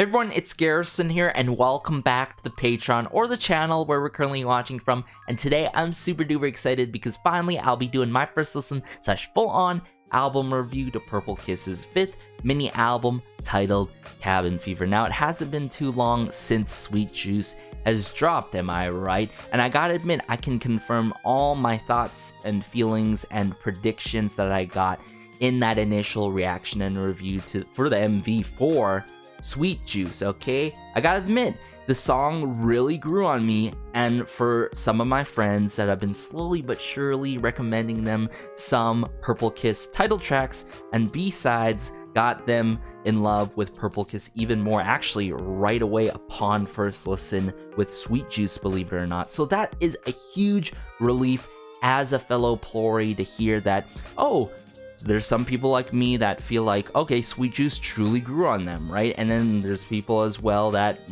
everyone, it's Garrison here, and welcome back to the Patreon, or the channel where we're currently watching from. And today I'm super duper excited because finally I'll be doing my first listen / full-on album review to Perplkiss's 5th mini album titled Cabin Fever. Now, it hasn't been too long since Sweet Juice has dropped, am I right? And I gotta admit, I can confirm all my thoughts and feelings and predictions that I got in that initial reaction and review for the MV for Sweet Juice, okay? I gotta admit, the song really grew on me, and for some of my friends that have been slowly but surely recommending them some Perplkiss title tracks and B-sides, got them in love with Perplkiss even more, actually right away upon first listen with Sweet Juice, believe it or not. So that is a huge relief as a fellow Plory to hear that, oh, there's some people like me that feel like, okay, Sweet Juice truly grew on them, right? And then there's people as well that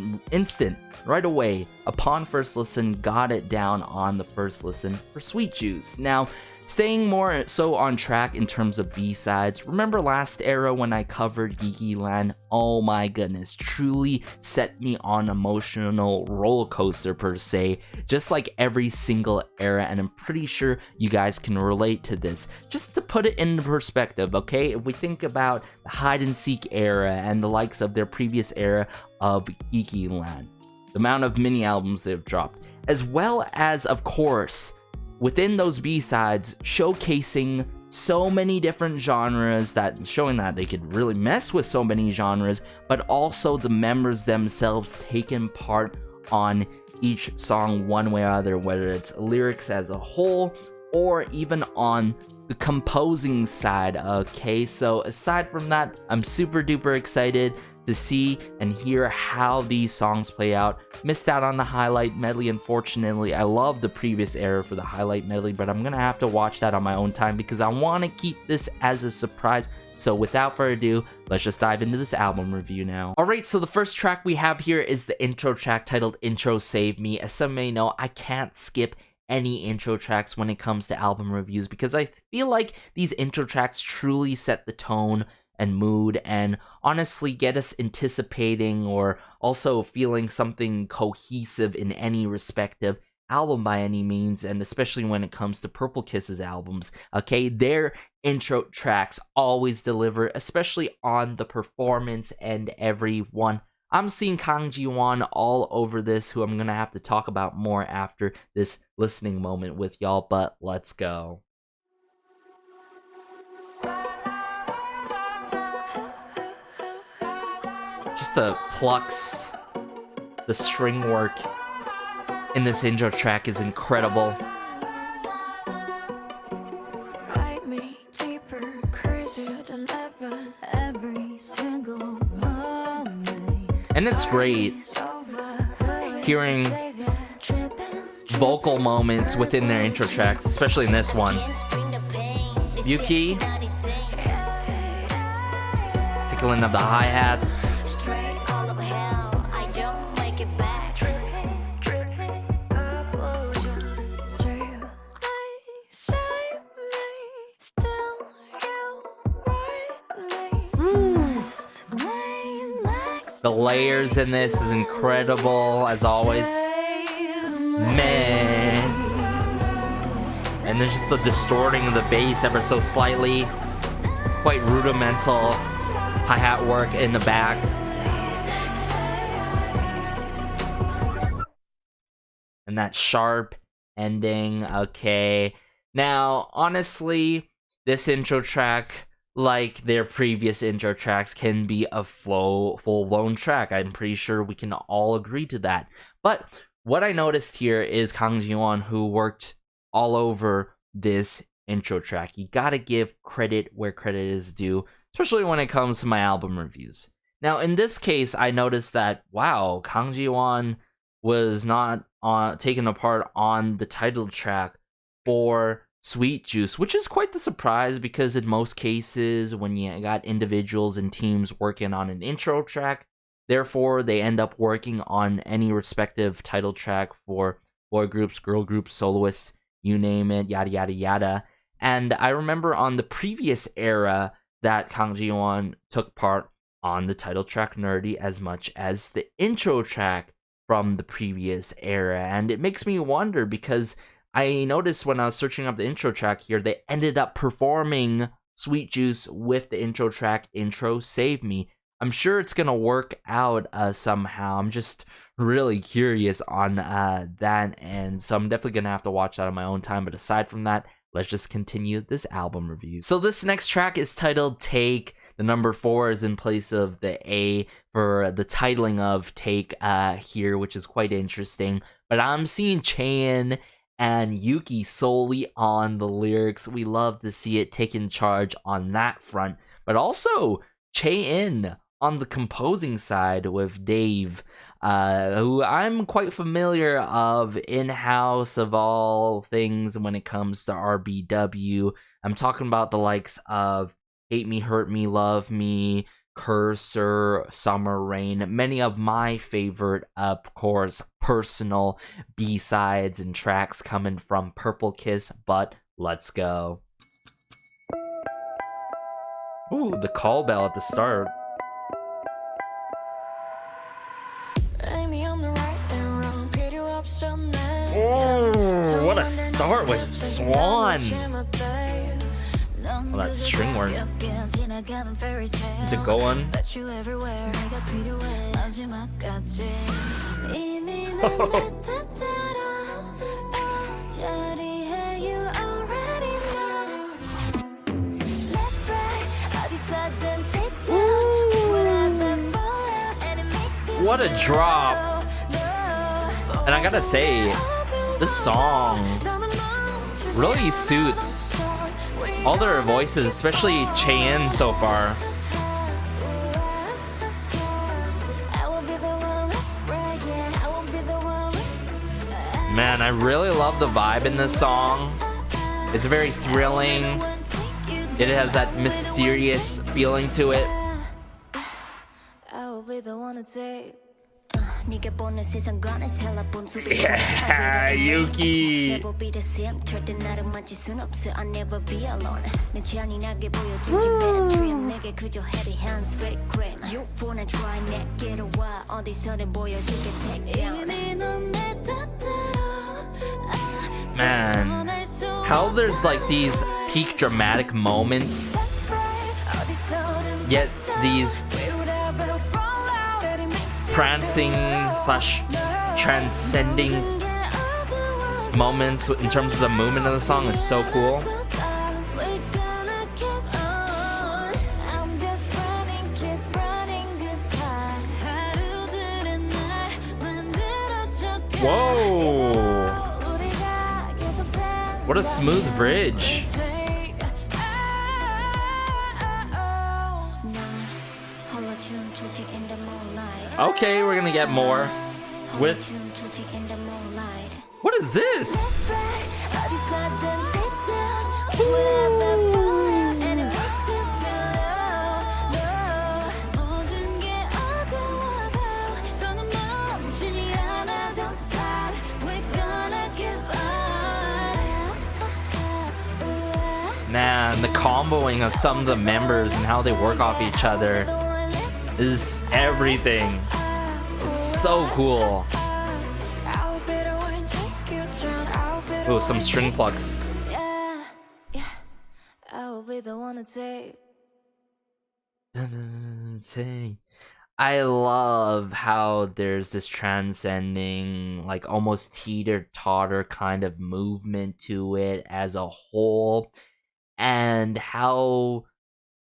right away, upon first listen, got it down on the first listen for Sweet Juice. Now, staying more so on track in terms of B-sides, remember last era when I covered Geeky Land? Oh my goodness, truly set me on an emotional roller coaster per se, just like every single era, and I'm pretty sure you guys can relate to this. Just to put it into perspective, okay, if we think about the hide and seek era and the likes of their previous era of Geeky Land, the amount of mini albums they've dropped, as well as, of course, within those B-sides, showcasing so many different genres, that showing that they could really mess with so many genres, but also the members themselves taking part on each song one way or other, whether it's lyrics as a whole or even on the composing side. Okay, so aside from that, I'm super duper excited to see and hear how these songs play out. Missed out on the highlight medley, unfortunately. I love the previous era for the highlight medley, but I'm gonna have to watch that on my own time because I want to keep this as a surprise. So without further ado, let's just dive into this album review now. Alright, so the first track we have here is the intro track titled Intro Save Me. As some may know, I can't skip any intro tracks when it comes to album reviews because I feel like these intro tracks truly set the tone and mood, and honestly get us anticipating or also feeling something cohesive in any respective album by any means, and especially when it comes to Perplkiss's albums, okay? Their intro tracks always deliver, especially on the performance and everyone. I'm seeing Kang Ji-won all over this, who I'm gonna have to talk about more after this listening moment with y'all, but let's go. Just the plucks, the string work in this intro track is incredible. And it's great hearing vocal moments within their intro tracks, especially in this one. Yuki tickling of the hi-hats. The layers in this is incredible, as always. Man. And there's just the distorting of the bass ever so slightly. Quite rudimental hi-hat work in the back. And that sharp ending, okay. Now, honestly, this intro track, like their previous intro tracks, can be a full-blown track. I'm pretty sure we can all agree to that. But what I noticed here is Kang Ji-won, who worked all over this intro track. You gotta give credit where credit is due, especially when it comes to my album reviews. Now, in this case, I noticed that, wow, Kang Ji-won was not taken apart on the title track for Sweet Juice, which is quite the surprise because in most cases when you got individuals and teams working on an intro track, therefore they end up working on any respective title track for boy groups, girl groups, soloists, you name it, yada yada yada. And I remember on the previous era that Kang Ji-won took part on the title track Nerdy as much as the intro track from the previous era. And it makes me wonder, because I noticed when I was searching up the intro track here, they ended up performing Sweet Juice with the intro track, Intro Save Me. I'm sure it's gonna work out somehow. I'm just really curious on that, and so I'm definitely gonna have to watch that on my own time. But aside from that, let's just continue this album review. So this next track is titled Take. The number 4 is in place of the A for the titling of Take here, which is quite interesting. But I'm seeing Chaein and Yuki solely on the lyrics. We love to see it taking charge on that front. But also Chaein on the composing side with Dave, who I'm quite familiar of in-house of all things when it comes to RBW. I'm talking about the likes of Hate Me, Hurt Me, Love Me, Cursor, Summer Rain, many of my favorite, of course, personal B-sides and tracks coming from Purplekiss, but let's go. Ooh, the call bell at the start. Oh, what a start with Swan. Oh, that string work. Is it going? What a drop. And I gotta say, this song really suits all their voices, especially Chaein so far. Man, I really love the vibe in this song. It's very thrilling. It has that mysterious feeling to it. Yeah, Yuki. Man, how there's like these peak dramatic moments, yet these prancing slash transcending moments in terms of the movement of the song is so cool. Whoa! What a smooth bridge. Okay, we're gonna get more with... What is this? Man, the comboing of some of the members and how they work off each other is everything. It's so cool. Oh, some string plucks. I love how there's this transcending, like almost teeter-totter kind of movement to it as a whole, and how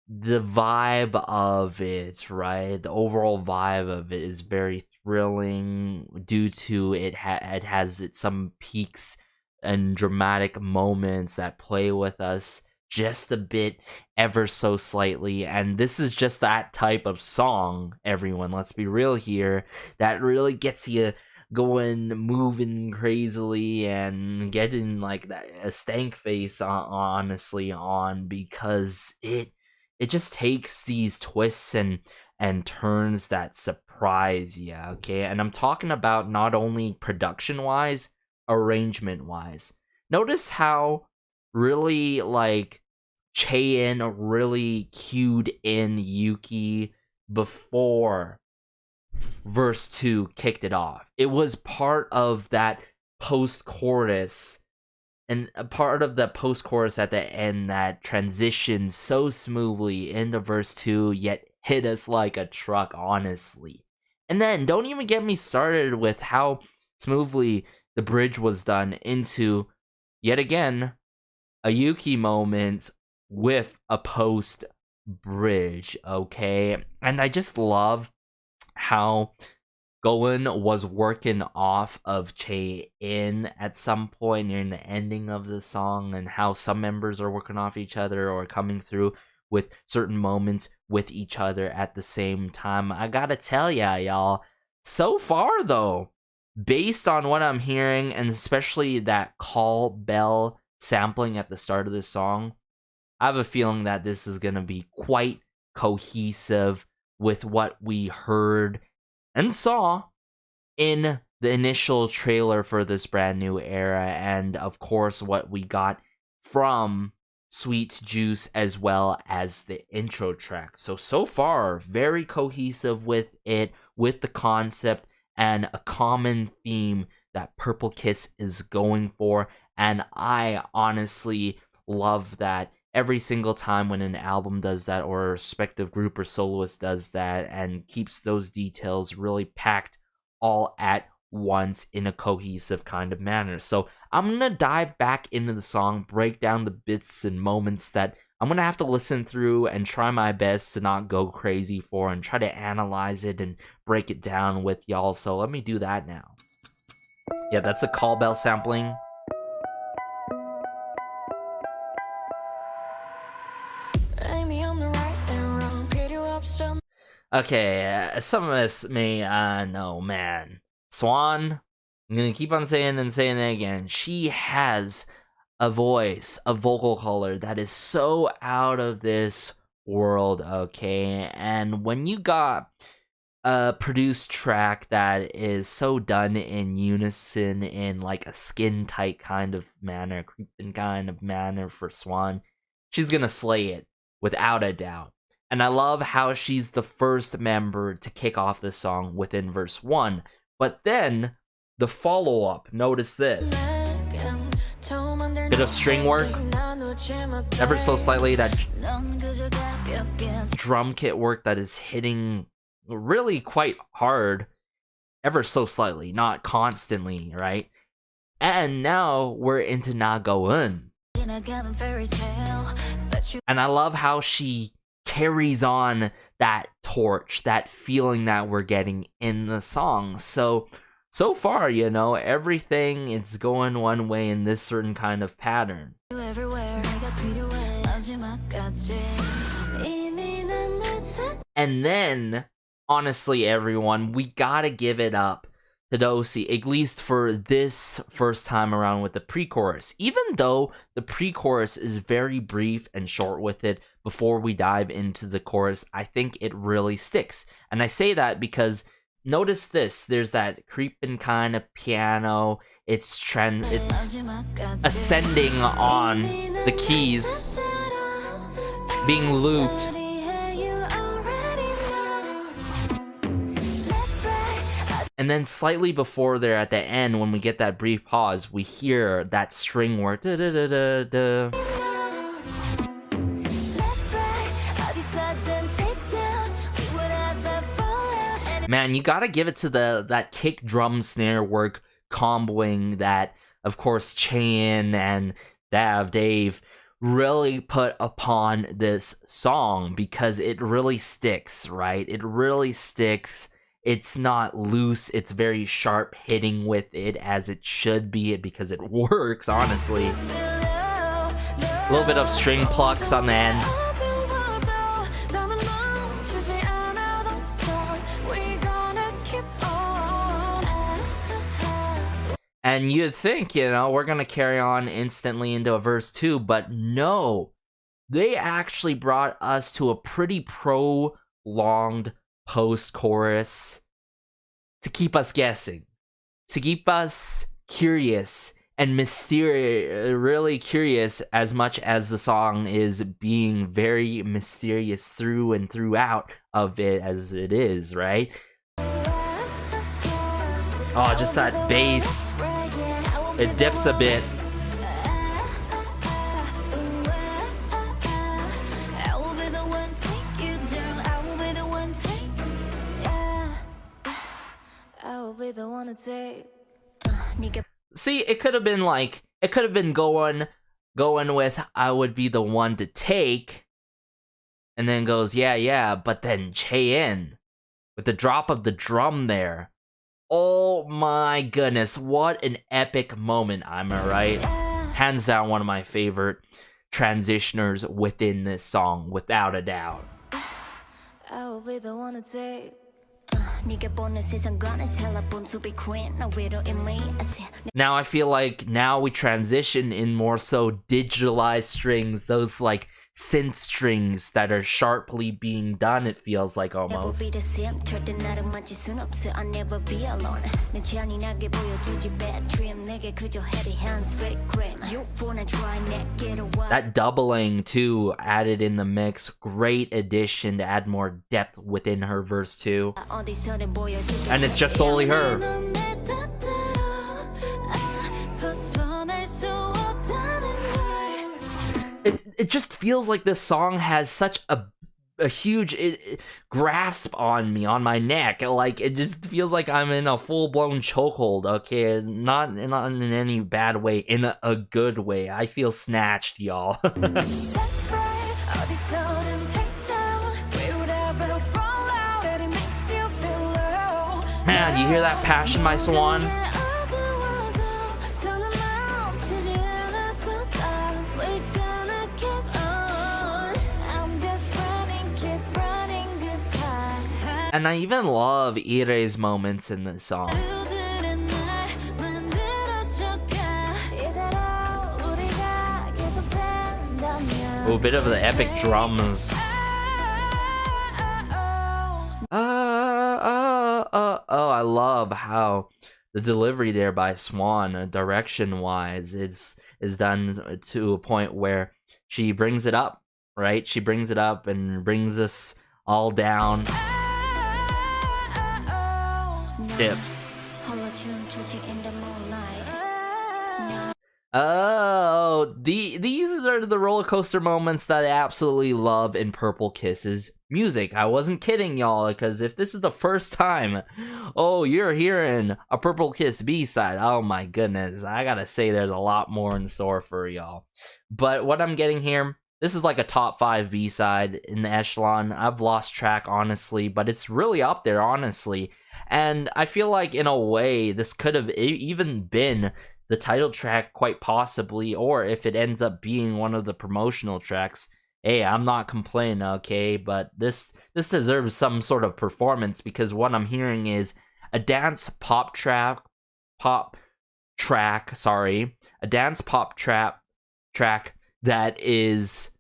the vibe of it, right? The overall vibe of it is very thrilling due to it has some peaks and dramatic moments that play with us just a bit, ever so slightly. And this is just that type of song, everyone, let's be real here, that really gets you going, moving crazily and getting like that a stank face honestly on, because it just takes these twists and turns that surprise you, okay? And I'm talking about not only production wise, arrangement wise. Notice how really like Chaein really cued in Yuki before verse 2 kicked it off. It was part of that post-chorus, and a part of the post-chorus at the end that transitioned so smoothly into verse 2, yet hit us like a truck, honestly. And then, don't even get me started with how smoothly the bridge was done into, yet again, a Yuki moment with a post-bridge, okay? And I just love how Goen was working off of Che-in at some point near the ending of the song, and how some members are working off each other or coming through with certain moments with each other at the same time. I gotta tell ya, y'all, so far though, based on what I'm hearing, and especially that call bell sampling at the start of the song, I have a feeling that this is gonna be quite cohesive with what we heard and saw in the initial trailer for this brand new era, and of course what we got from Sweet Juice as well as the intro track. So far, very cohesive with it, with the concept and a common theme that Perplekiss is going for, and I honestly love that. Every single time when an album does that, or a respective group or soloist does that, and keeps those details really packed all at once in a cohesive kind of manner. So I'm gonna dive back into the song, break down the bits and moments that I'm gonna have to listen through and try my best to not go crazy for, and try to analyze it and break it down with y'all. So let me do that now. Yeah, that's a call bell sampling. Okay, some of us may know, man. Swan, I'm gonna keep on saying and saying it again. She has a voice, a vocal color that is so out of this world, okay? And when you got a produced track that is so done in unison, in like a skin tight kind of manner, creeping kind of manner for Swan, she's gonna slay it without a doubt. And I love how she's the first member to kick off the song within verse 1. But then, the follow-up, notice this. Bit of string work, ever so slightly, that drum kit work that is hitting really quite hard, ever so slightly, not constantly, right? And now, we're into Nagoen. And I love how she carries on that torch, that feeling that we're getting in the song. So far, you know, everything is going one way in this certain kind of pattern. And then, honestly, everyone, we gotta give it up to Dosi, at least for this first time around with the pre-chorus. Even though the pre-chorus is very brief and short with it, before we dive into the chorus, I think it really sticks. And I say that because notice this, there's that creeping kind of piano, it's ascending on the keys, being looped. And then slightly before there at the end, when we get that brief pause, we hear that string work. Da, da, da, da, da. Man, you gotta give it to that kick drum snare work comboing that, of course, Chaein and Dave really put upon this song, because it really sticks, right? It really sticks. It's not loose, it's very sharp hitting with it as it should be, because it works, honestly. A little bit of string plucks on the end. And you'd think, you know, we're going to carry on instantly into a verse 2, but no. They actually brought us to a pretty prolonged post-chorus to keep us guessing, to keep us curious and mysterious, really curious, as much as the song is being very mysterious through and throughout of it as it is, right? Oh, just that bass. It dips a bit. See, it could have been like, it could have been going with I would be the one to take, and then goes, yeah, but then Cheyenne with the drop of the drum there. Oh my goodness, what an epic moment, am I right? Hands down, one of my favorite transitioners within this song, without a doubt. I will be the one to take. Now I feel like now we transition in more so digitalized strings, those like synth strings that are sharply being done, it feels like almost. That doubling too added in the mix, great addition to add more depth within her verse too. And it's just solely her. It just feels like this song has such a huge grasp on me, on my neck. Like, it just feels like I'm in a full-blown chokehold, okay? Not in any bad way, in a good way. I feel snatched, y'all. Man, you hear that passion, my swan? And I even love Ire's moments in this song. Ooh, a bit of the epic drums. Oh, I love how the delivery there by Swan, direction-wise, is done to a point where she brings it up, right? She brings it up and brings us all down. Dip. Oh, these are the roller coaster moments that I absolutely love in Purple Kiss's music. I wasn't kidding, y'all, because if this is the first time, oh, you're hearing a Purple Kiss B-side, oh my goodness, I gotta say there's a lot more in store for y'all. But what I'm getting here, this is like a top 5 B-side in the echelon. I've lost track, honestly, but it's really up there, honestly. And I feel like, in a way, this could have even been the title track, quite possibly, or if it ends up being one of the promotional tracks, hey, I'm not complaining, okay? But this deserves some sort of performance, because what I'm hearing is a dance pop track, a dance pop trap track that is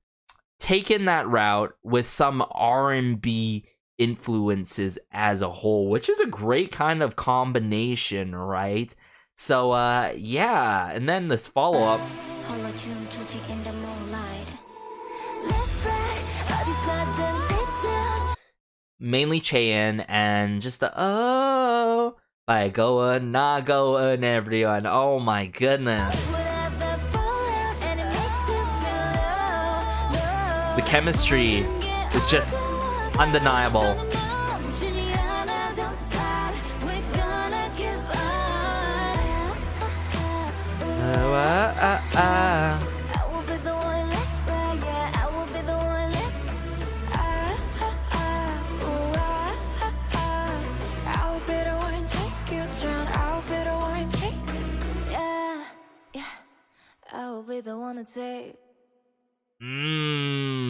taking that route with some R&B influences as a whole, which is a great kind of combination, right? So yeah, and then this follow-up, mainly Cheyenne and just the oh by going, not going, everyone. Oh my goodness, the chemistry is just undeniable.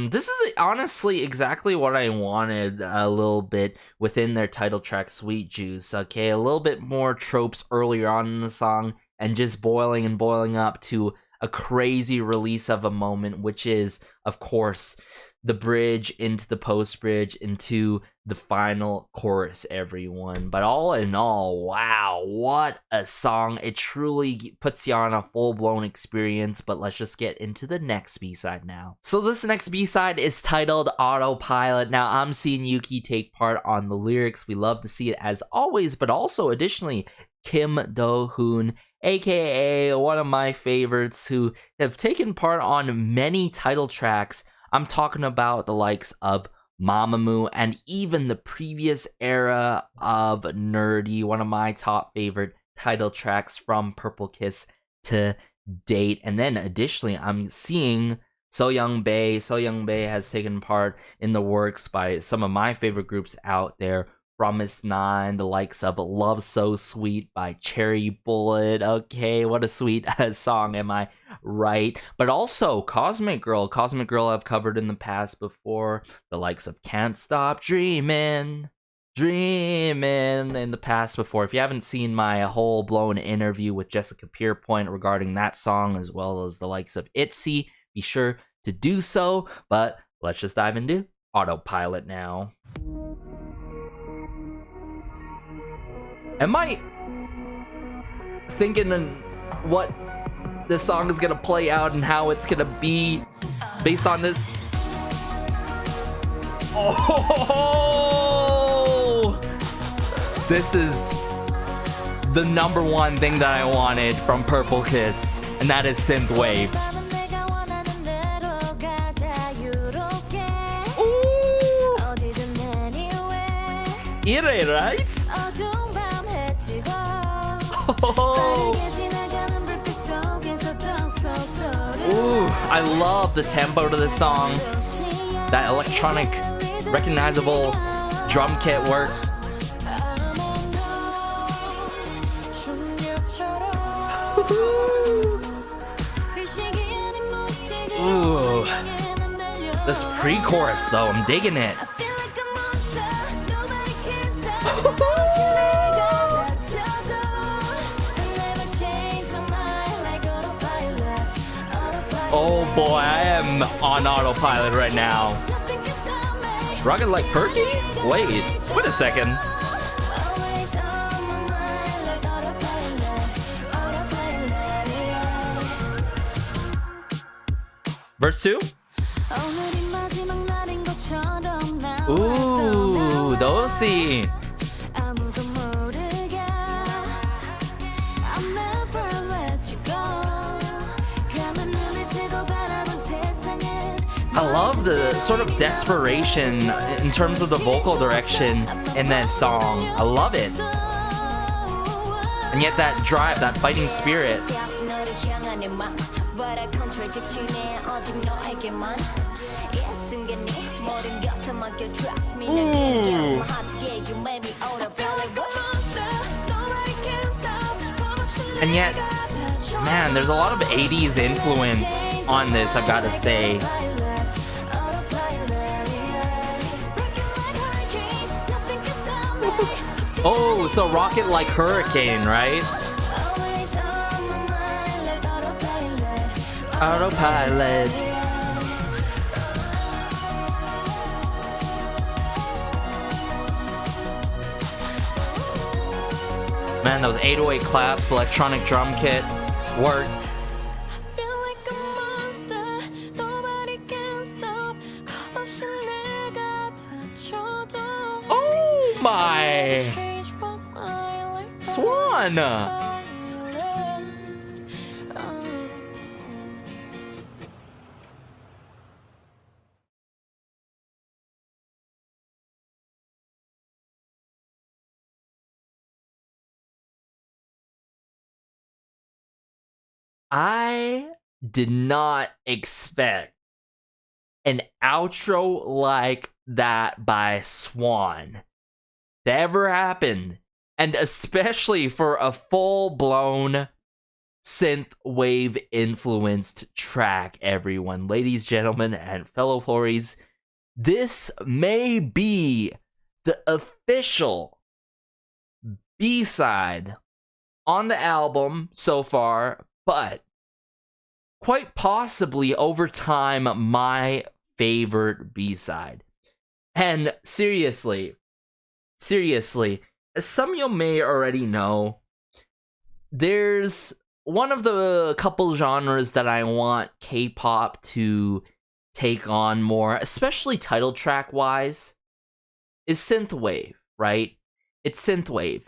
This is honestly exactly what I wanted a little bit within their title track, Sweet Juice, okay? A little bit more tropes earlier on in the song, and just boiling and boiling up to a crazy release of a moment, which is, of course, the bridge into the post bridge into the final chorus, everyone. But all in all, wow, what a song. It truly puts you on a full-blown experience. But let's just get into the next B-side now. So this next B-side is titled Autopilot. Now, I'm seeing Yuki take part on the lyrics. We love to see it as always, but also additionally Kim Do-hoon, aka one of my favorites, who have taken part on many title tracks. I'm talking about the likes of Mamamoo and even the previous era of Nerdy, one of my top favorite title tracks from Purple-kiss to date. And then additionally, I'm seeing So Young Bae. So Young Bae has taken part in the works by some of my favorite groups out there. Promise 9, the likes of Love So Sweet by Cherry Bullet. Okay, what a sweet song, am I right? But also Cosmic Girl. Cosmic Girl I've covered in the past before. The likes of Can't Stop Dreamin'. In the past before. If you haven't seen my whole blown interview with Jessica Pierpoint regarding that song, as well as the likes of ITZY, be sure to do so. But let's just dive into Autopilot now. Am I thinking what this song is gonna play out and how it's gonna be based on this? Oh, this is the #1 thing that I wanted from Purple-kiss, and that is synthwave. Ooh, 이래, right? Oh. Ooh, I love the tempo to this song. That electronic, recognizable drum kit work. Ooh. This pre-chorus though, I'm digging it. Oh boy, I am on autopilot right now. Rocket like Perky? Wait a second. Verse 2? Ooh, Dosi. I love the sort of desperation in terms of the vocal direction in that song. I love it. And yet that drive, that fighting spirit. Ooh. And yet, man, there's a lot of 80s influence on this, I've got to say. Oh, so Rocket Like Hurricane, right? Autopilot. Man, those 808 claps, electronic drum kit, work. Oh my! Swan! I did not expect an outro like that by Swan to ever happen, and especially for a full-blown synthwave influenced track, everyone. Ladies, gentlemen, and fellow Flories, this may be the official B-side on the album so far, but quite possibly over time my favorite B-side. And seriously, as some of you may already know, there's one of the couple genres that I want K-pop to take on more, especially title track wise, is synthwave, right? It's synthwave.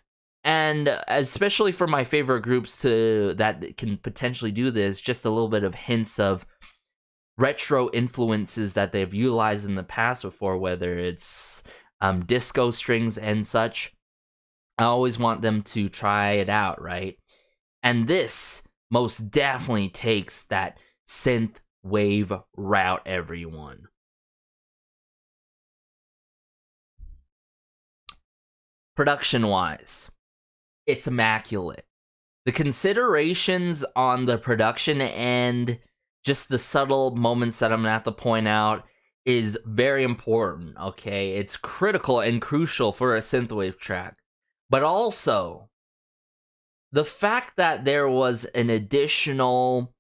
And especially for my favorite groups that can potentially do this, just a little bit of hints of retro influences that they've utilized in the past before, whether it's disco strings and such. I always want them to try it out, right? And this most definitely takes that synth wave route, everyone. Production-wise, it's immaculate. The considerations on the production and just the subtle moments that I'm gonna have to point out is very important, okay? It's critical and crucial for a synthwave track. But also, the fact that there was an additional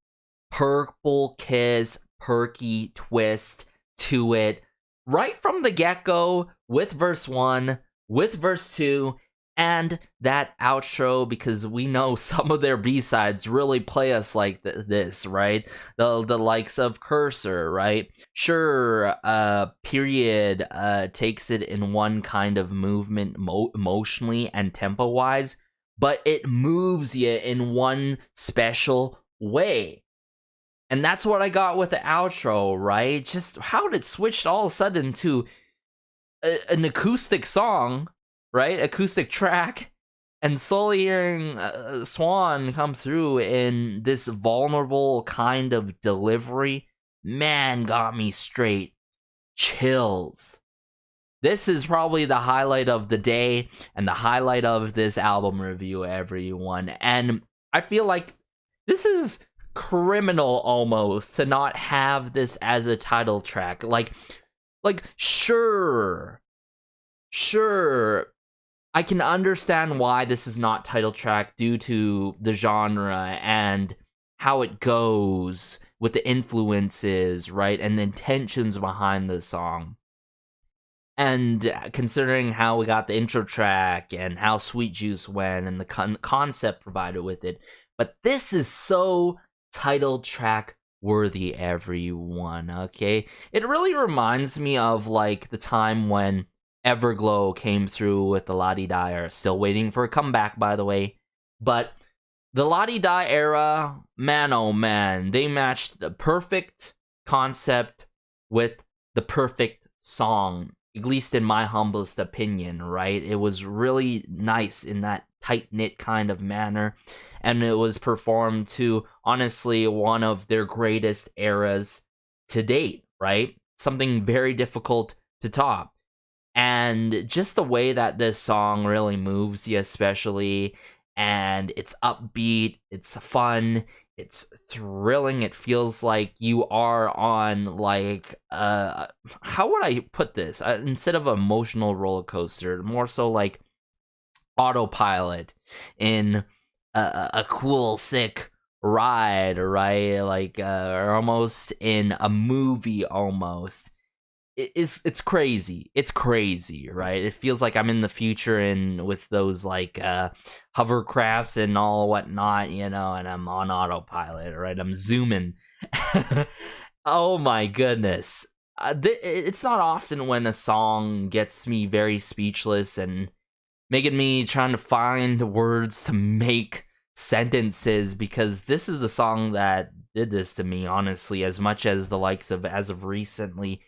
Purple Kiss perky twist to it right from the get-go, with verse 1, with verse 2, and that outro, because we know some of their B-sides really play us like this, right? The likes of Cursor, right? Sure, Period takes it in one kind of movement emotionally and tempo-wise, but it moves you in one special way. And that's what I got with the outro, right? Just how it switched all of a sudden to an acoustic song, right? Acoustic track, and slowly hearing Swan come through in this vulnerable kind of delivery, man, got me straight chills. This is probably the highlight of the day and the highlight of this album review, everyone. And I feel like this is criminal almost to not have this as a title track. Like sure, I can understand why this is not title track due to the genre and how it goes with the influences, right, and the intentions behind the song. And considering how we got the intro track and how Sweet Juice went and the concept provided with it. But this is so title track worthy, everyone, okay? It really reminds me of like the time when Everglow came through with the La-Di-Da era. Still waiting for a comeback, by the way. But the La-Di-Da era, man oh man, they matched the perfect concept with the perfect song, at least in my humblest opinion, right? It was really nice in that tight-knit kind of manner, and it was performed to, honestly, one of their greatest eras to date, right? Something very difficult to top. And just the way that this song really moves you, especially, and it's upbeat, it's fun, it's thrilling, it feels like you are on, like, how would I put this? Instead of an emotional roller coaster, more so like Autopilot in a cool, sick ride, right? Like, or almost in a movie, almost. It's crazy. It's crazy, right? It feels like I'm in the future and with those like hovercrafts and all whatnot, you know, and I'm on autopilot, right? I'm zooming. Oh my goodness. It's not often when a song gets me very speechless and making me trying to find words to make sentences, because this is the song that did this to me, honestly, as much as the likes of, as of recently,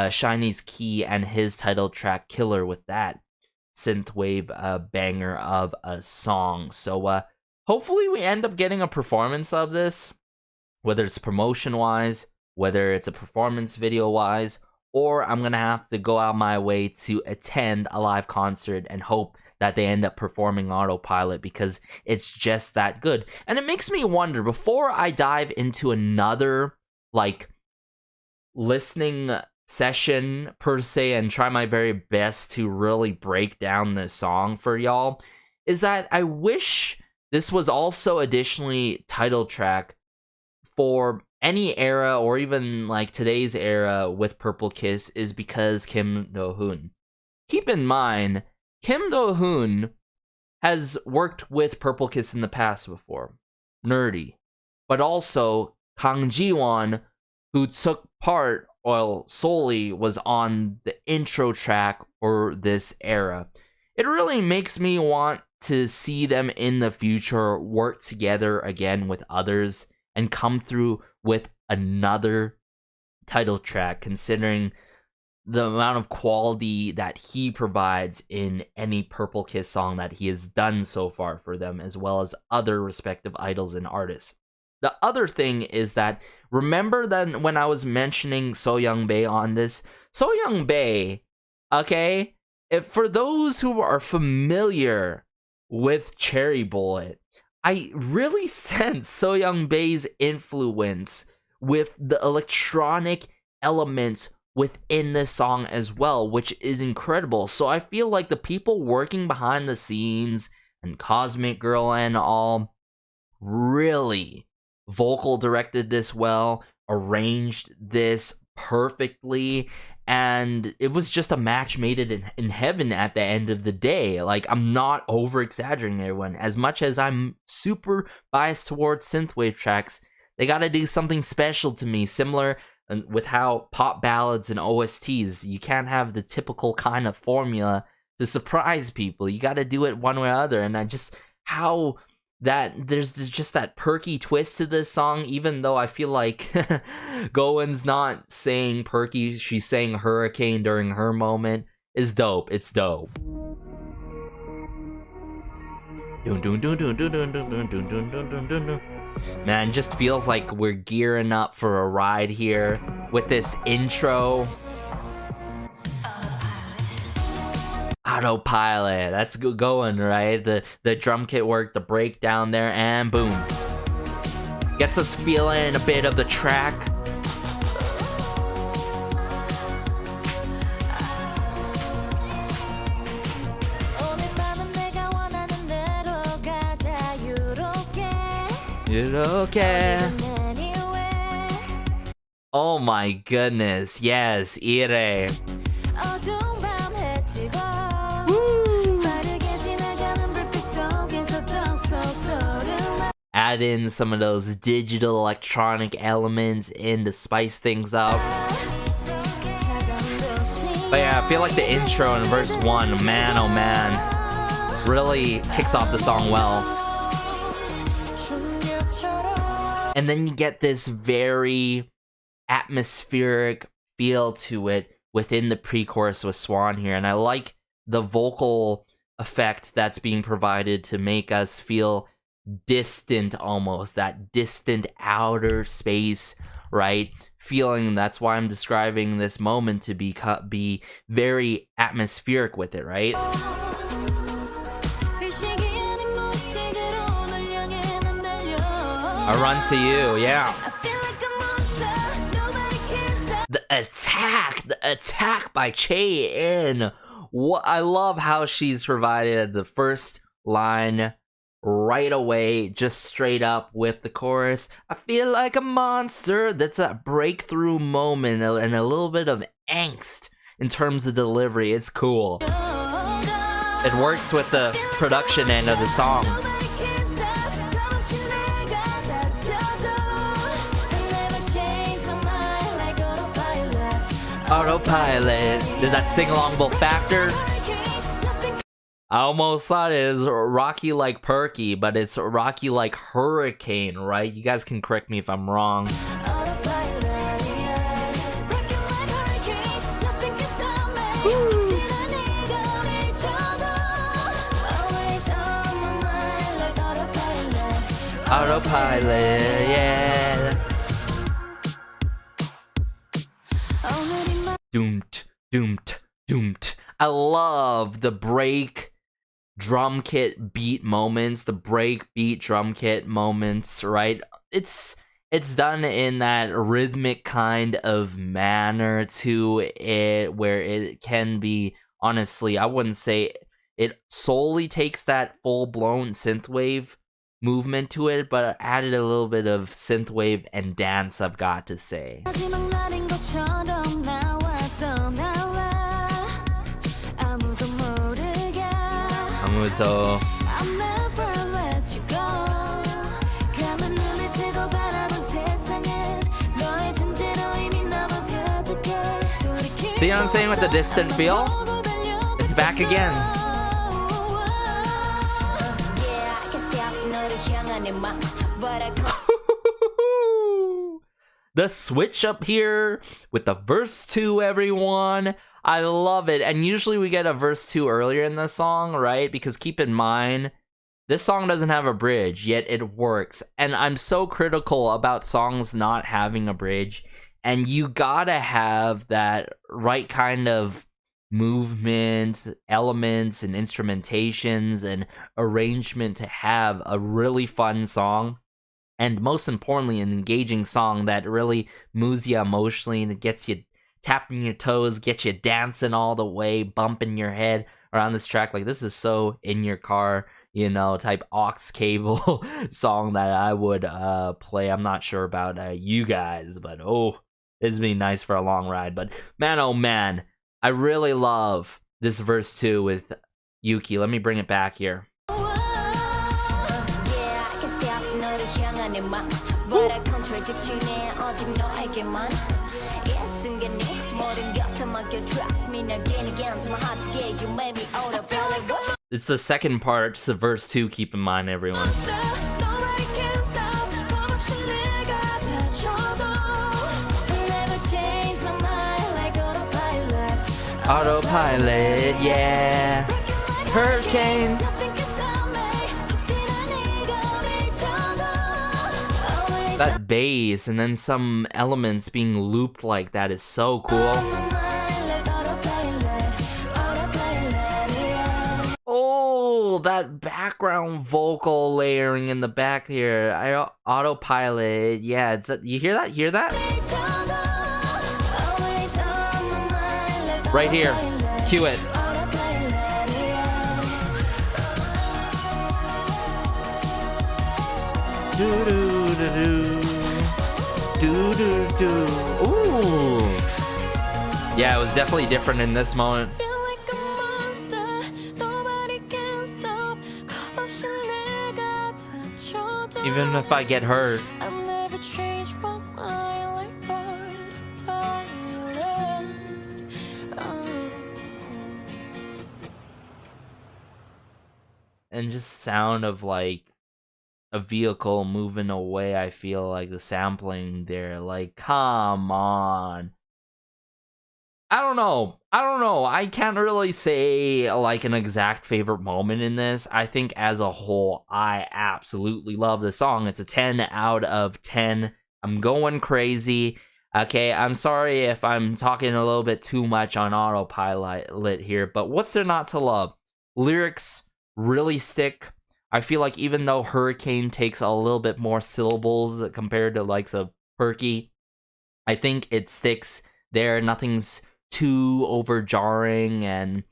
Shiny's Key and his title track Killer with that synthwave banger of a song. So hopefully we end up getting a performance of this, whether it's promotion wise, whether it's a performance video wise, or I'm gonna have to go out my way to attend a live concert and hope that they end up performing Autopilot, because it's just that good. And it makes me wonder, before I dive into another like listening session per se and try my very best to really break down this song for y'all, is that I wish this was also additionally title track for any era or even like today's era with Purple Kiss is because Kim Do-hoon. Keep in mind, Kim Do-hoon has worked with Purple Kiss in the past before, Nerdy, but also Kang Ji-won, who took part, well, solely was on the intro track for this era. It really makes me want to see them in the future work together again with others and come through with another title track, considering the amount of quality that he provides in any Purple Kiss song that he has done so far for them, as well as other respective idols and artists. The other thing is that, remember that when I was mentioning So Young-bae on this, So Young-bae, okay, for those who are familiar with Cherry Bullet, I really sense So Young-bae's influence with the electronic elements within this song as well, which is incredible. So I feel like the people working behind the scenes and Cosmic Girl and all really vocal directed this well, arranged this perfectly, and it was just a match made it in heaven at the end of the day. Like, I'm not over exaggerating, everyone. As much as I'm super biased towards synthwave tracks, they gotta do something special to me, similar with how pop ballads and OSTs, you can't have the typical kind of formula to surprise people. You gotta do it one way or other, and I just, how that there's just that perky twist to this song, even though I feel like Goen's not saying perky, she's saying hurricane during her moment, is dope. It's dope. Man, just feels like we're gearing up for a ride here with this intro. Autopilot, that's going, right? The drum kit work, the breakdown there, and boom. Gets us feeling a bit of the track. Okay. Oh my goodness, yes, Ire. Add in some of those digital electronic elements in to spice things up. But yeah, I feel like the intro in verse 1, man oh man, really kicks off the song well. And then you get this very atmospheric feel to it within the pre-chorus with Swan here, and I like the vocal effect that's being provided to make us feel distant, almost that distant outer space, right? Feeling. That's why I'm describing this moment to be very atmospheric with it, right? I run to you, yeah. The attack by Chae-in. What I love how she's provided the first line right away, just straight up with the chorus. I feel like a monster. That's a breakthrough moment and a little bit of angst in terms of delivery. It's cool. It works with the production end of the song. Autopilot. There's that sing-alongable factor. I almost thought it was Rocky like Perky, but it's Rocky like Hurricane, right? You guys can correct me if I'm wrong. Autopilot, yeah. Doomed, doomed, doomed. I love the break drum kit beat moments, the break beat drum kit moments, right? It's done in that rhythmic kind of manner to it, where it can be, honestly, I wouldn't say it solely takes that full-blown synthwave movement to it, but added a little bit of synthwave and dance, I've got to say. 아무도 See what I'm saying with the distant feel? It's back again. The switch up here with the verse 2, everyone. I love it. And usually we get a verse 2 earlier in the song, right? Because keep in mind, this song doesn't have a bridge, yet it works. And I'm so critical about songs not having a bridge. And you gotta have that right kind of movement, elements, and instrumentations and arrangement to have a really fun song. And most importantly, an engaging song that really moves you emotionally and it gets you tapping your toes, gets you dancing all the way, bumping your head around this track. Like, this is so in your car, you know, type aux cable song that I would play. I'm not sure about you guys, but oh, it's been nice for a long ride. But man, oh man, I really love this verse 2 with Yuki. Let me bring it back here. It's the second part, it's the verse 2, keep in mind, everyone. Autopilot, yeah. Hurricane. That bass and then some elements being looped like that is so cool. Oh, that background vocal layering in the back here. Autopilot, yeah. It's that, you hear that? Hear that? Right here. Cue it. Do do do do do do. Ooh. Yeah, it was definitely different in this moment. Even if I get hurt. And just sound of like a vehicle moving away, I feel like the sampling there, like, come on. I don't know. I can't really say like an exact favorite moment in this. I think as a whole, I absolutely love the song. It's a 10 out of 10. I'm going crazy. Okay, I'm sorry if I'm talking a little bit too much on Autopilot here, but what's there not to love? Lyrics really stick. I feel like even though Hurricane takes a little bit more syllables compared to likes of Perky, I think it sticks there. Nothing's too overjarring and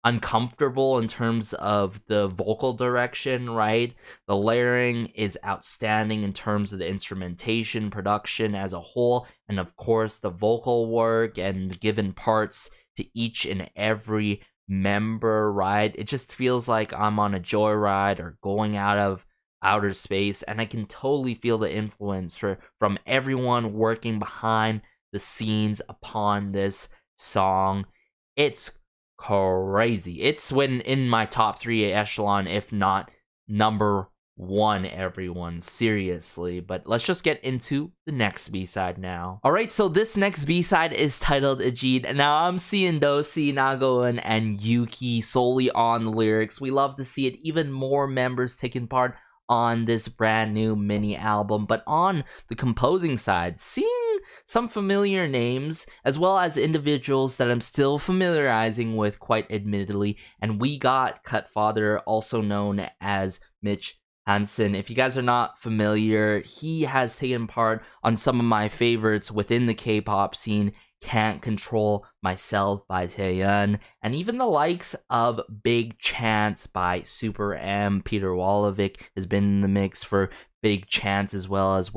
uncomfortable in terms of the vocal direction, right? The layering is outstanding in terms of the instrumentation, production as a whole, and of course the vocal work and given parts to each and every member, right? It just feels like I'm on a joyride or going out of outer space, and I can totally feel the influence from everyone working behind the scenes upon this song. It's crazy. It's in my top 3 echelon, if not number 1, everyone, seriously. But let's just get into the next B-side now. Alright, so this next B-side is titled Agit. Now I'm seeing Dosi, Nagoen, and Yuki solely on the lyrics. We love to see it, even more members taking part on this brand new mini album. But on the composing side, seeing some familiar names as well as individuals that I'm still familiarizing with, quite admittedly. And we got Cutfather, also known as Mitch Hansen. If you guys are not familiar, he has taken part on some of my favorites within the K-pop scene, Can't Control Myself by Taeyeon, and even the likes of Big Chance by Super M. Peter Wolovic has been in the mix for Big Chance, as well as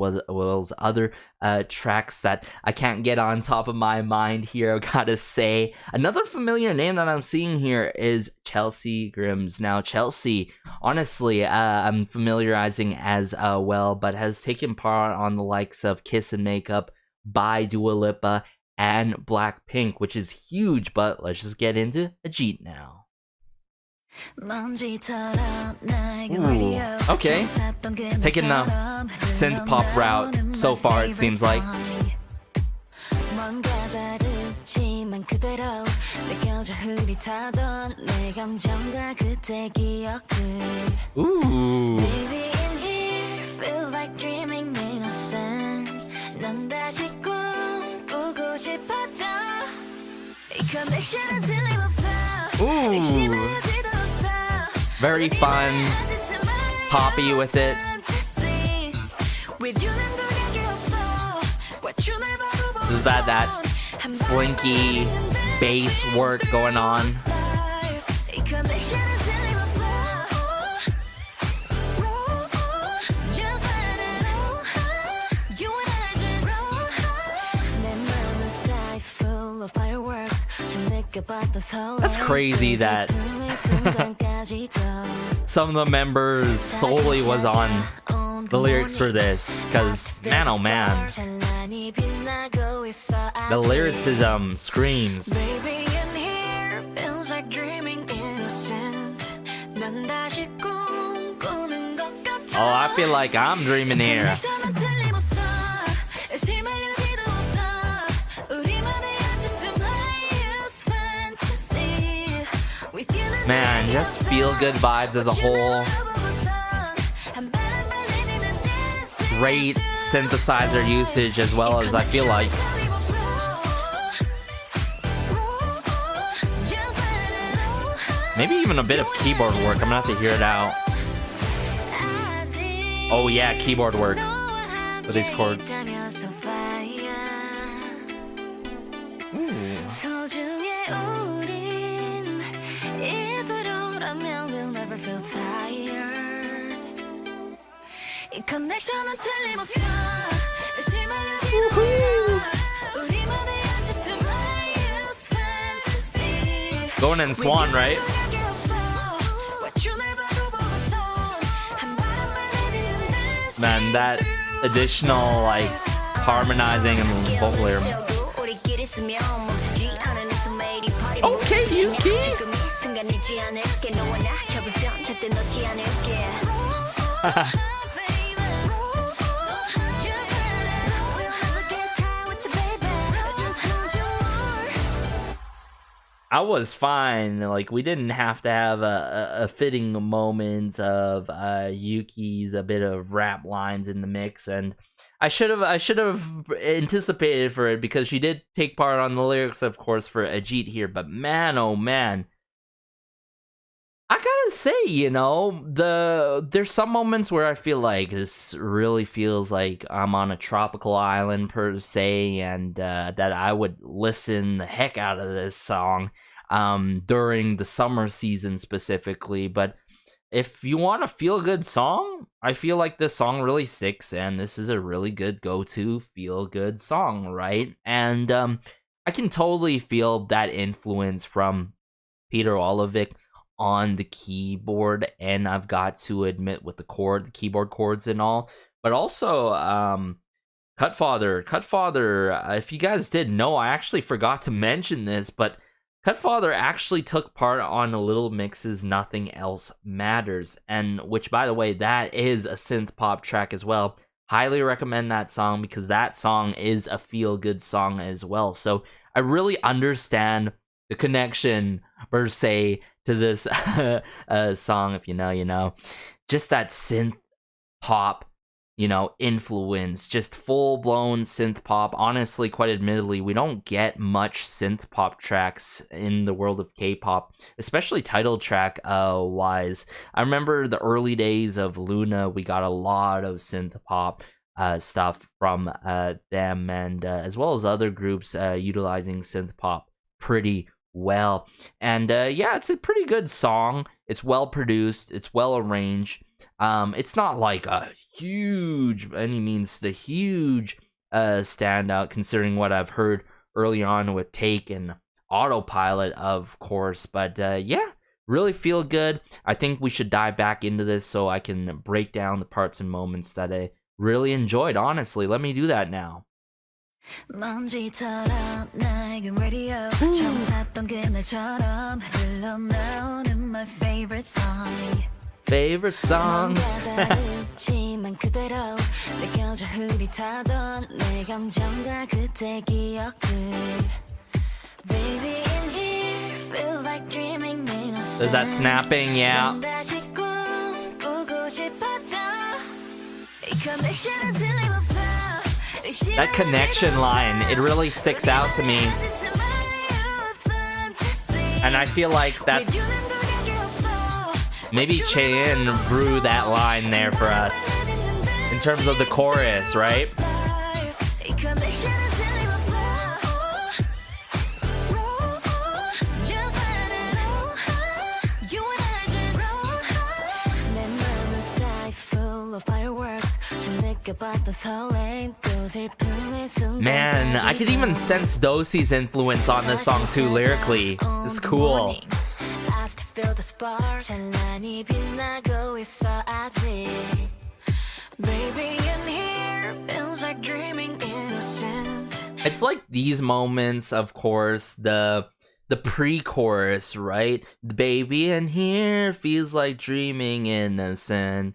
other tracks that I can't get on top of my mind here, I gotta say. Another familiar name that I'm seeing here is Chelsea Grims. Now, Chelsea, honestly, I'm familiarizing as well, but has taken part on the likes of Kiss and Makeup by Dua Lipa and Blackpink, which is huge, but let's just get into Agit now. Ooh, okay, taking the synth pop route so far, it seems like. Ooh. Ooh. Very fun, poppy with it. There's that slinky bass work going on. That's crazy that some of the members solely was on the lyrics for this, because man oh man, the lyricism screams. Oh, I feel like I'm dreaming here. Man, just feel good vibes as a whole. Great synthesizer usage, as well as I feel like maybe even a bit of keyboard work. I'm gonna have to hear it out. Oh yeah, keyboard work for these chords. Going in Swan, right? Man, that additional like harmonizing and vocal layer. Okay, Yuki. I was fine. Like, we didn't have to have a fitting moment of Yuki's a bit of rap lines in the mix, and I should have anticipated for it, because she did take part on the lyrics, of course, for Agit here. But man, oh man, I gotta say, you know, there's some moments where I feel like this really feels like I'm on a tropical island per se, and that I would listen the heck out of this song during the summer season specifically. But if you want a feel-good song, I feel like this song really sticks, and this is a really good go-to feel-good song, right? And I can totally feel that influence from Peter Wolovic on the keyboard, and I've got to admit, with the keyboard chords and all, but also Cutfather, if you guys didn't know, I actually forgot to mention this, but Cutfather actually took part on a Little Mix's Nothing Else Matters, and which, by the way, that is a synth pop track as well. Highly recommend that song, because that song is a feel-good song as well. So I really understand the connection, per se, to this song. If you know, you know. Just that synth pop, you know, influence, just full-blown synth pop. Honestly, quite admittedly, we don't get much synth pop tracks in the world of K-pop, especially title track wise. I remember the early days of Luna, we got a lot of synth pop. stuff from them, and as well as other groups utilizing synth pop pretty well. And yeah, it's a pretty good song. It's well produced, it's well arranged. It's not like a huge, by any means, the huge standout considering what I've heard early on with Take and Autopilot, of course. But yeah, really feel good. I think we should dive back into this so I can break down the parts and moments that I really enjoyed. Honestly, let me do that now. 먼지처럼 낡은 radio 처음 샀던 그날처럼 흘러나오는 my favorite song. Favorite song. 다르지만 그대로 느껴져 흐릿하던 내 감정과 그때 기억들. Baby in here feels like dreaming innocent. There's that snapping, yeah. 다시 꿈꾸고 싶어져. 이 connection은 틀림없어. That connection line, it really sticks out to me. And I feel like that's... maybe Chaein drew that line there for us. In terms of the chorus, right? Man, I could even sense Dosey's influence on this song too lyrically. It's cool. It's like these moments, of course, the pre-chorus, right? The baby in here feels like dreaming innocent.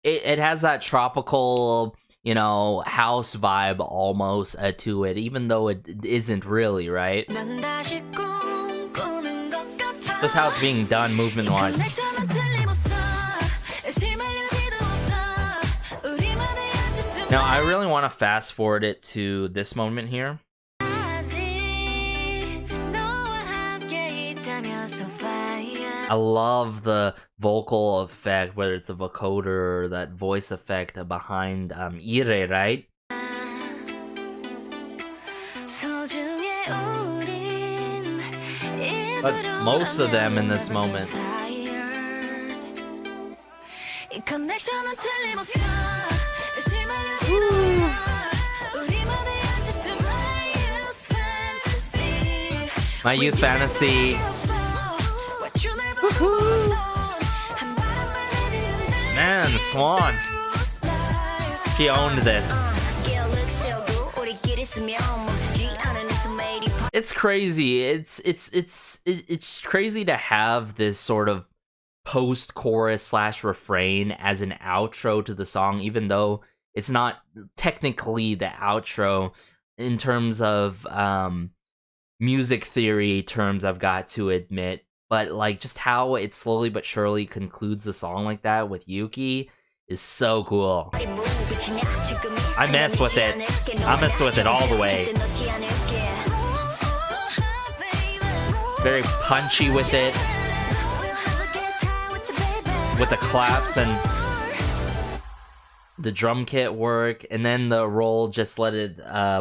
It has that tropical, you know, house vibe almost to it, even though it isn't really, right? That's how it's being done movement-wise. Now, I really want to fast forward it to this moment here. I love the vocal effect, whether it's a vocoder or that voice effect behind Ire, right? But most of them in this moment. My youth fantasy. Man, Swan. She owned this. It's crazy. It's crazy to have this sort of post-chorus / refrain as an outro to the song, even though it's not technically the outro in terms of music theory terms, I've got to admit. But like just how it slowly but surely concludes the song like that with Yuki is so cool. I mess with it. I mess with it all the way. Very punchy with it. With the claps and the drum kit work, and then the roll, just let it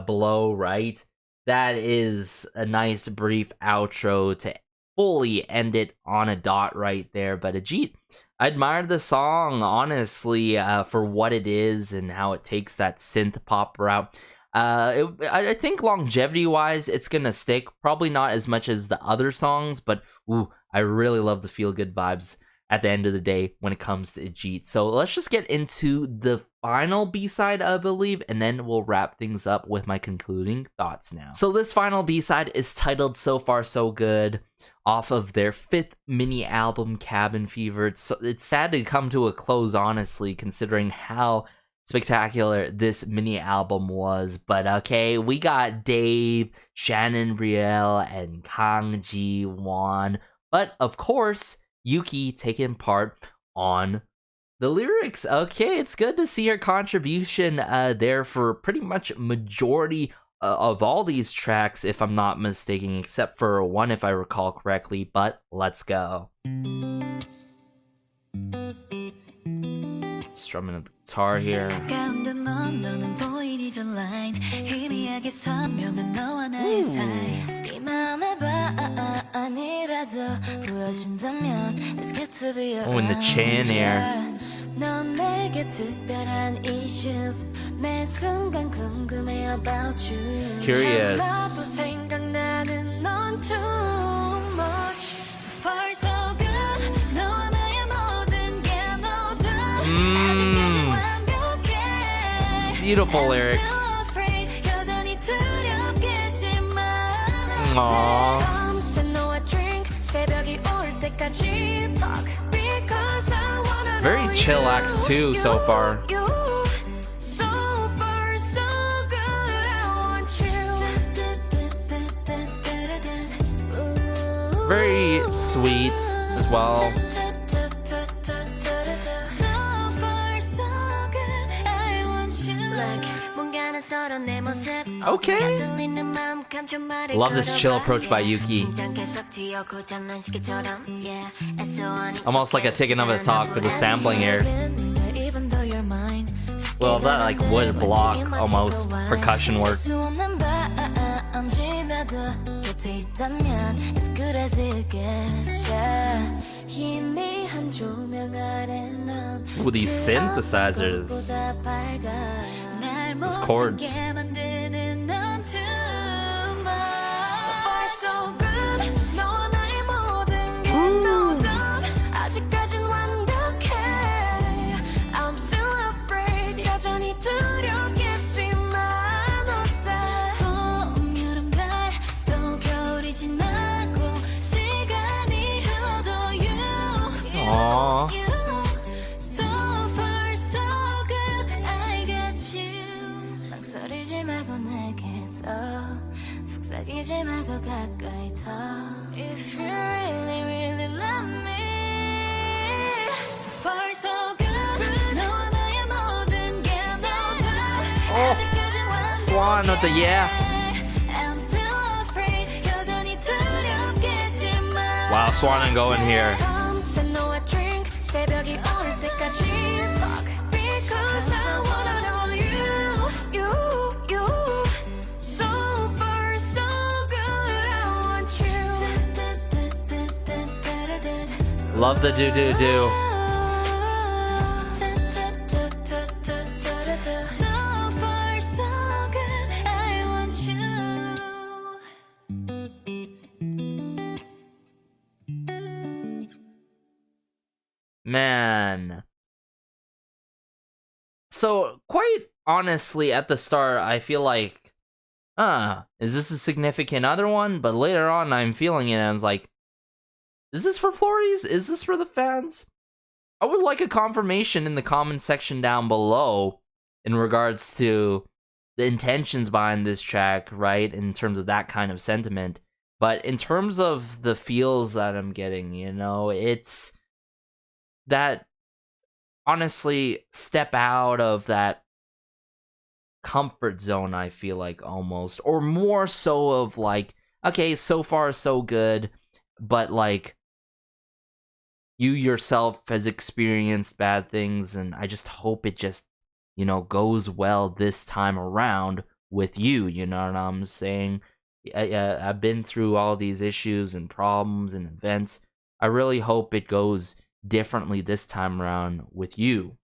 blow, right? That is a nice brief outro to fully end it on a dot right there. But Agit, I admire the song, honestly, for what it is and how it takes that synth pop route. I think longevity-wise, it's gonna stick. Probably not as much as the other songs, but ooh, I really love the feel-good vibes at the end of the day when it comes to Agit. So let's just get into the final B-side, I believe, and then we'll wrap things up with my concluding thoughts now. So this final B-side is titled So Far So Good, off of their 5th mini album, Cabin Fever. It's sad to come to a close, honestly, considering how spectacular this mini album was. But okay, we got Dave, Shannon Brielle, and Kang Ji-won. But of course, Yuki taking part on the lyrics. Okay, it's good to see her contribution there for pretty much majority of all these tracks, if I'm not mistaken, except for one, if I recall correctly. But let's go. Let's strumming of the guitar here. Oh, and the chin here. 넌 내게 특별한 issues 매 순간 궁금해 about you Curious. 나도 생각나는 넌 too much So far so good 너와 나의 모든 게 no doubt 아직까지 완벽해 Beautiful I'm lyrics. still afraid 여전히 두렵겠지만 Aww. 밤새 너와 drink 새벽이 올 때까지 talk Because I wanna Very chillax too so far. Very sweet as well. Okay. Love this chill approach by Yuki. Almost like a taking over the talk with the sampling here. Well, that like wood block almost percussion work. Ooh, these synthesizers. Those chords. Aww. If you really, really love me So far so good 너와 나의 모든 게 no doubt Swan with the yeah. I'm still afraid 여전히 두렵겠지만 Wow, Swan and going here. 밤새 너와 drink 새벽이 올 때까지 talk Because I wanna know you So far so good I want you Love the do do do. So far so good I want you Man. So, quite honestly, at the start, I feel like, is this a significant other one? But later on, I'm feeling it, and I was like, is this for Flores? Is this for the fans? I would like a confirmation in the comment section down below in regards to the intentions behind this track, right? In terms of that kind of sentiment. But in terms of the feels that I'm getting, you know, it's that, honestly, step out of that comfort zone, I feel like, almost. Or more so of like, okay, so far so good, but like, you yourself has experienced bad things, and I just hope it just, you know, goes well this time around with you, you know what I'm saying? I've been through all these issues and problems and events. I really hope it goes differently this time around with you.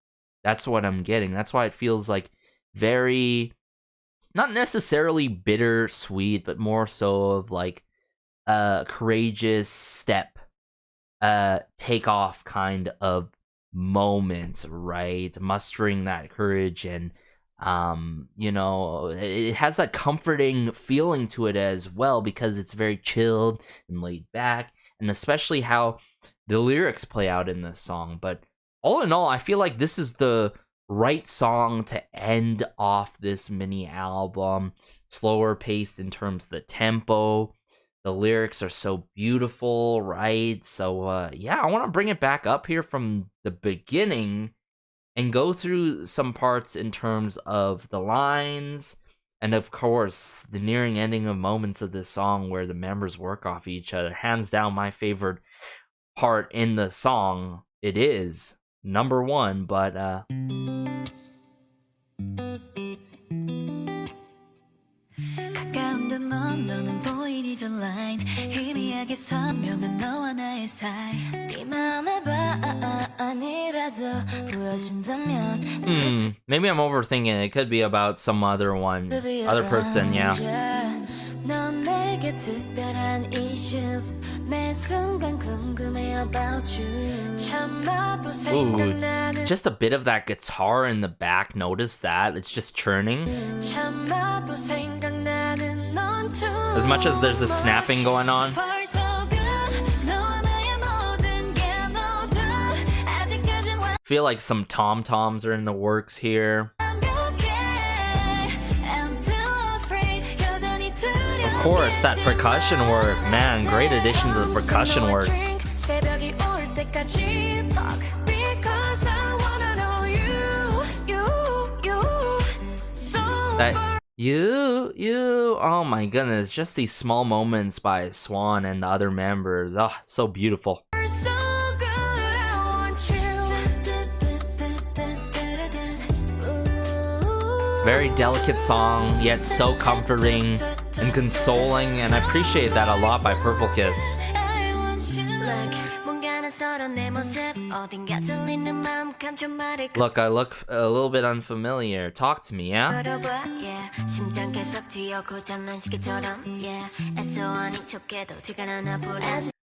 That's what I'm getting. That's why it feels like very, not necessarily bittersweet, but more so of like a courageous step, take off kind of moments, right? Mustering that courage, and you know, it has that comforting feeling to it as well, because it's very chilled and laid back, and especially how the lyrics play out in this song. But all in all, I feel like this is the right song to end off this mini album. Slower paced in terms of the tempo. The lyrics are so beautiful, right? So, yeah, I want to bring it back up here from the beginning and go through some parts in terms of the lines, and of course, the nearing ending of moments of this song where the members work off each other. Hands down, my favorite part in the song, it is. #1, but 가까운 듯먼 너는 보이니 저 line 희미하게 선명한 너와 나의 사이 네 맘의 바 아니라도 보여준다면 maybe I'm overthinking it. It could be about some other person, yeah. 넌 내게 특별한 issues 매 순간 궁금해 about you 참아도 생각나는 Just a bit of that guitar in the back. Notice that? It's just churning. 참아도 생각나는 넌 As much as there's a snapping going on. Feel like some tom-toms are in the works here. Of course, that percussion work. Man, great addition to the percussion work. That you, oh my goodness, just these small moments by Swan and the other members. Oh, so beautiful. Very delicate song, yet so comforting and consoling, and I appreciate that a lot by Purplekiss. Look, I look a little bit unfamiliar. Talk to me, yeah?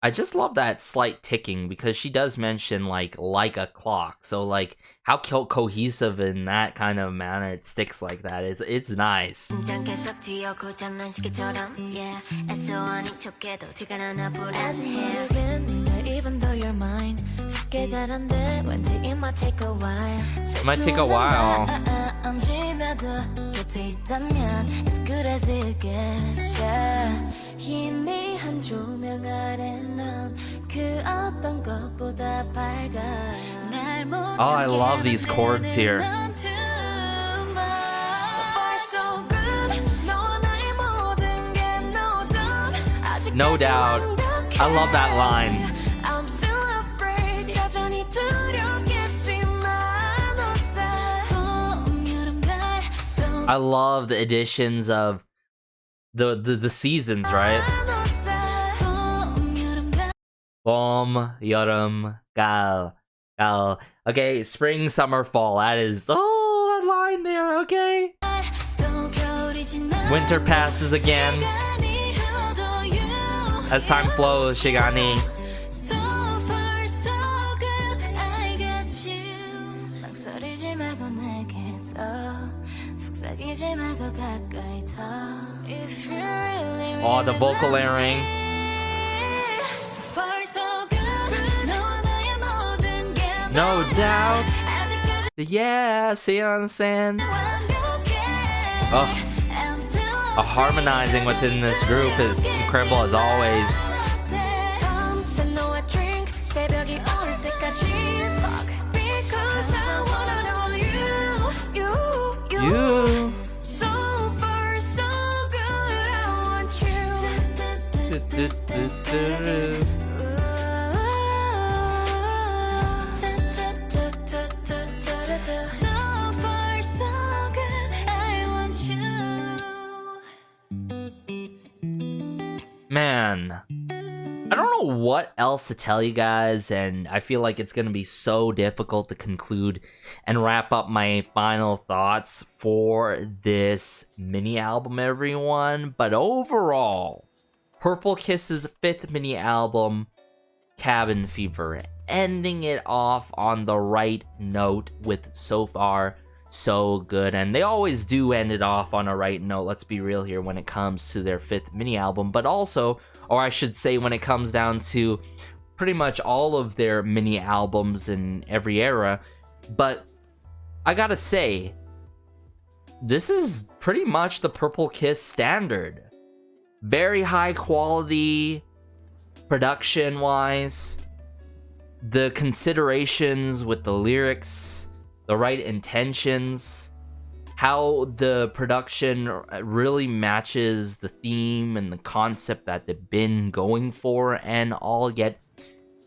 I just love that slight ticking because she does mention like a clock. So like how cohesive in that kind of manner it sticks like that. It's nice. Even though you're mine, it might take a while. It might take a while. As good as it gets, yeah. 희미한 조명 아래 넌 그 어떤 것보다 밝아. Oh, I love these chords here. No doubt. I love that line. I love the additions of the seasons, right? 봄, 여름, 가을. Okay, spring, summer, fall. That is that line there, okay? Winter passes again. As time flows, 시간이. Oh, the vocal layering. No doubt. Yeah, see what I'm saying? Oh, harmonizing within this group is incredible as always. You. Man, I don't know what else to tell you guys, and I feel like it's gonna be so difficult to conclude and wrap up my final thoughts for this mini album, everyone. But overall, Purplekiss's 5th mini album, Cabin Fever, ending it off on the right note with So Far So Good. And they always do end it off on a right note, let's be real here, when it comes to their 5th mini album, but also, or I should say, when it comes down to pretty much all of their mini albums in every era. But I gotta say, this is pretty much the Purplekiss standard. Very high quality production wise, the considerations with the lyrics, the right intentions, how the production really matches the theme and the concept that they've been going for and all, yet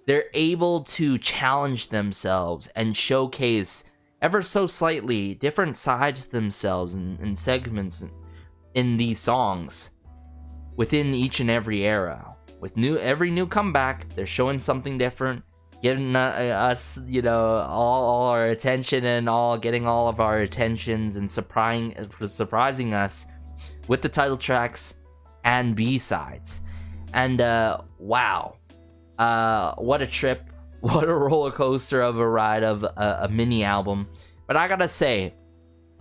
they're able to challenge themselves and showcase ever so slightly different sides to themselves and segments in these songs within each and every era. With every new comeback, they're showing something different, getting us, all our attention and getting all of our attentions and surprising us with the title tracks and B-sides. And wow, what a trip, what a roller coaster of a ride of a mini album. But I gotta say,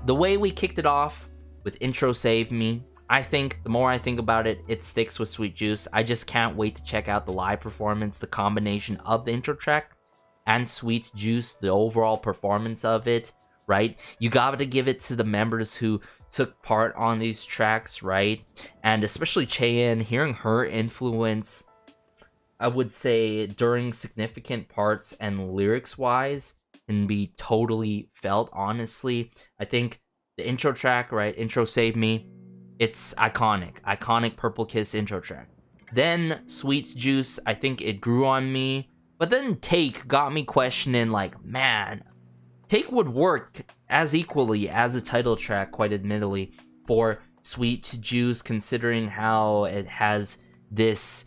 the way we kicked it off with Intro Save Me, I think the more I think about it, it sticks with Sweet Juice. I just can't wait to check out the live performance, the combination of the intro track and Sweet Juice, the overall performance of it, right? You gotta give it to the members who took part on these tracks, right? And especially Cheyenne, hearing her influence, I would say, during significant parts and lyrics-wise, can be totally felt, honestly. I think the intro track, right? Intro Save Me, it's iconic Purple-Kiss intro track. Then Sweet Juice, I think it grew on me. But then Take got me questioning, like, man, Take would work as equally as a title track, quite admittedly, for Sweet Juice, considering how it has this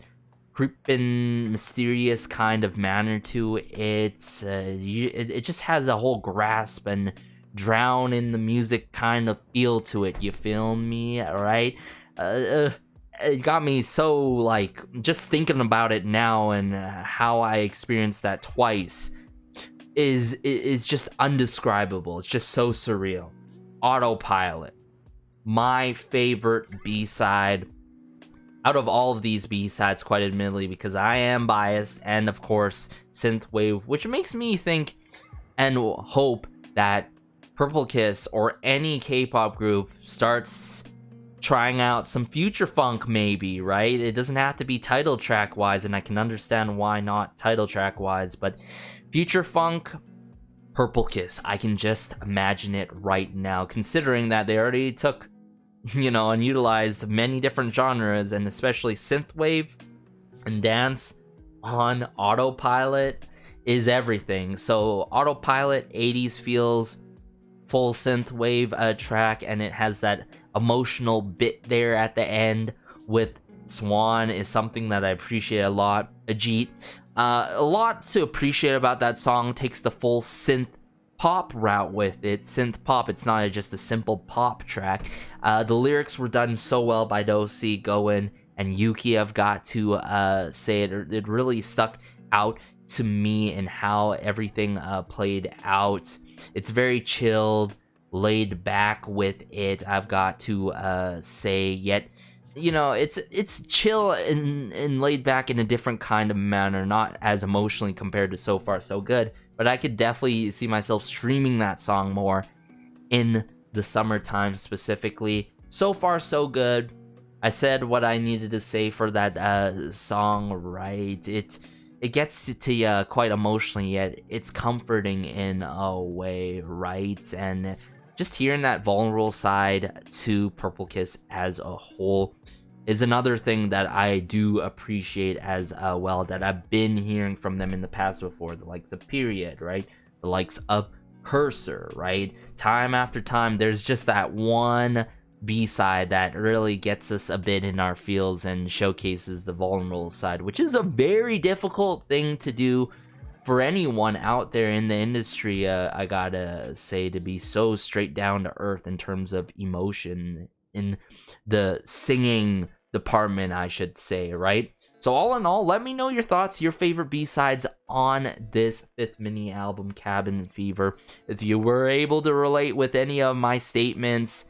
creeping, mysterious kind of manner to it. It just has a whole grasp and drown in the music kind of feel to it, you feel me, alright? It got me so, like, just thinking about it now and how I experienced that twice is just undescribable. It's just so surreal. Autopilot, my favorite B-side out of all of these B-sides, quite admittedly, because I am biased, and of course Synthwave, which makes me think and hope that Purple-Kiss or any K-pop group starts trying out some future funk, maybe, right? It doesn't have to be title track wise, and I can understand why not title track wise, but future funk, Purple-Kiss, I can just imagine it right now, considering that they already took, and utilized many different genres, and especially synthwave and dance on Autopilot is everything. So Autopilot 80s feels, full synthwave track, and it has that emotional bit there at the end with Swan is something that I appreciate a lot. Agit, a lot to appreciate about that song. Takes the full synth pop route with it. Synth pop, it's not just a simple pop track. The lyrics were done so well by Dosi, Goen, and Yuki. I've got to say it really stuck out to me in how everything played out. It's very chilled, laid back with it, I've got to say, yet it's chill and laid back in a different kind of manner, not as emotionally compared to So Far So Good, but I could definitely see myself streaming that song more in the summertime specifically. So Far So Good, I said what I needed to say for that song, right? It gets to you quite emotionally, yet it's comforting in a way, right? And just hearing that vulnerable side to Purple-Kiss as a whole is another thing that I do appreciate as well, that I've been hearing from them in the past before. The likes of Period, right? The likes of Cursor, right? Time after time, there's just that one B-side that really gets us a bit in our feels and showcases the vulnerable side, which is a very difficult thing to do for anyone out there in the industry. I gotta say, to be so straight down to earth in terms of emotion in the singing department, I should say, right? So all in all, let me know your thoughts, your favorite B-sides on this 5th mini album, Cabin Fever. If you were able to relate with any of my statements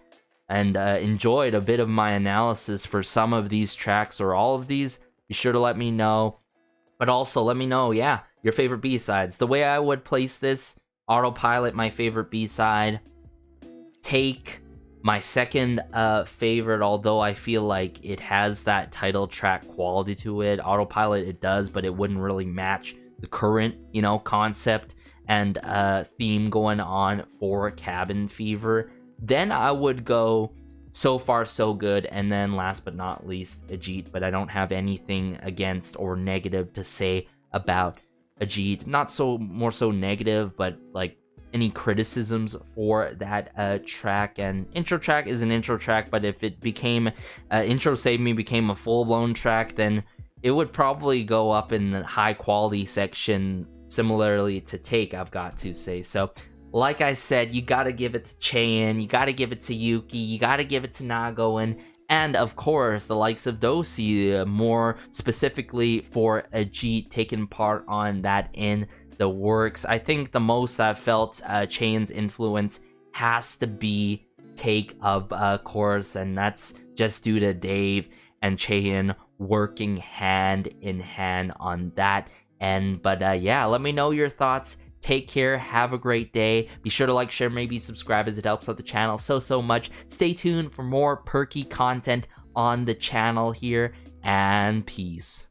and enjoyed a bit of my analysis for some of these tracks or all of these, be sure to let me know. But also let me know, your favorite B-sides. The way I would place this: Autopilot, my favorite B-side. Take, my second favorite, although I feel like it has that title track quality to it. Autopilot, it does, but it wouldn't really match the current, concept and theme going on for Cabin Fever. Then I would go So Far So Good, and then last but not least, Agit, but I don't have anything against or negative to say about Agit. Not so more so negative, but like any criticisms for that track. And intro track is an intro track, but if it became Intro Save Me became a full-blown track, then it would probably go up in the high quality section, similarly to Take, I've got to say. So like I said, you gotta give it to Chaein, you gotta give it to Yuki, you gotta give it to Nagoen, and of course the likes of Dosi, more specifically for Agit taking part on that in the works. I think the most I've felt Chaein's influence has to be Take, of course, and that's just due to Dave and Chaein working hand in hand on that end. But yeah, let me know your thoughts. Take care, have a great day. Be sure to like, share, maybe subscribe, as it helps out the channel so much. Stay tuned for more perky content on the channel here, and peace.